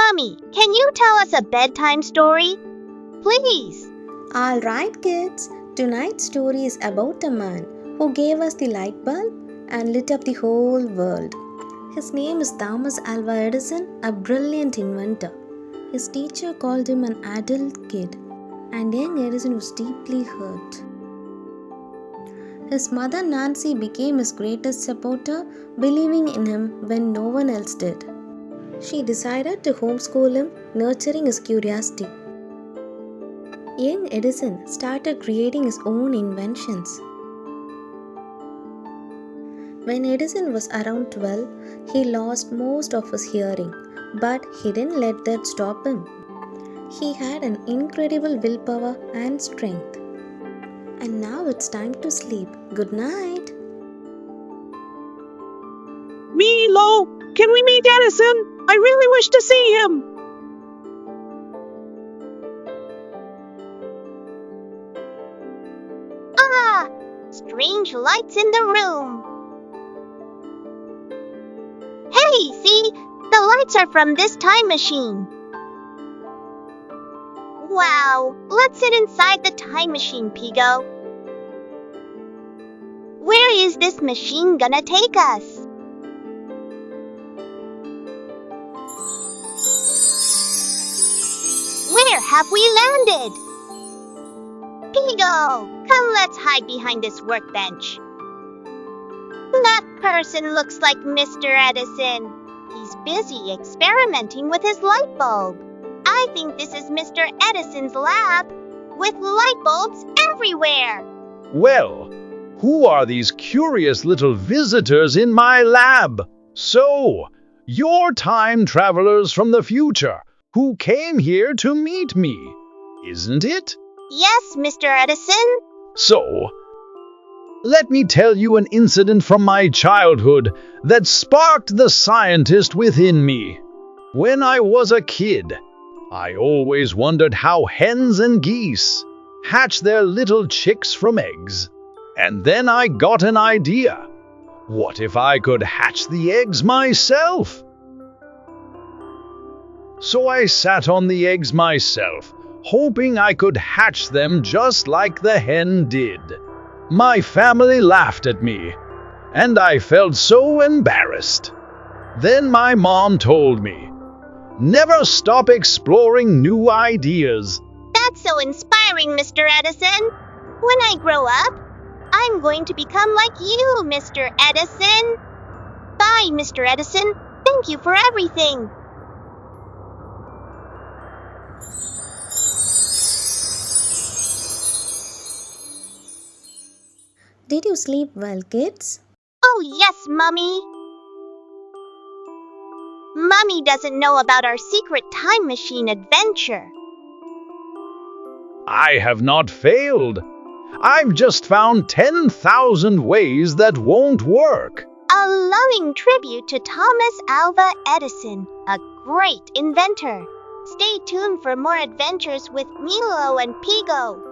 Mommy, can you tell us a bedtime story? Please. Alright, kids. Tonight's story is about a man who gave us the light bulb and lit up the whole world. His name is Thomas Alva Edison, a brilliant inventor. His teacher called him an adult kid, and young Edison was deeply hurt. His mother Nancy became his greatest supporter, believing in him when no one else did. She decided to homeschool him, nurturing his curiosity. Young Edison started creating his own inventions. When Edison was around 12, he lost most of his hearing, but he didn't let that stop him. He had an incredible willpower and strength. And now it's time to sleep. Good night. Milo, can we meet Edison? I really wish to see him. Ah, strange lights in the room. Hey, see, the lights are from this time machine. Wow, let's sit inside the time machine, Pigo. Where is this machine gonna take us? Where have we landed? Pigo, come let's hide behind this workbench. That person looks like Mr. Edison. He's busy experimenting with his light bulb. I think this is Mr. Edison's lab, with light bulbs everywhere. Well, who are these curious little visitors in my lab? So, you're time travelers from the future who came here to meet me, isn't it? Yes, Mr. Edison. So, let me tell you an incident from my childhood that sparked the scientist within me. When I was a kid, I always wondered how hens and geese hatch their little chicks from eggs. And then I got an idea. What if I could hatch the eggs myself? So I sat on the eggs myself, hoping I could hatch them just like the hen did. My family laughed at me, and I felt so embarrassed. Then my mom told me, never stop exploring new ideas. That's so inspiring, Mr. Edison. When I grow up, I'm going to become like you, Mr. Edison. Bye, Mr. Edison. Thank you for everything. Did you sleep well, kids? Oh, yes, Mummy. Mummy doesn't know about our secret time machine adventure. I have not failed. I've just found 10,000 ways that won't work. A loving tribute to Thomas Alva Edison, a great inventor. Stay tuned for more adventures with Milo and Pigo.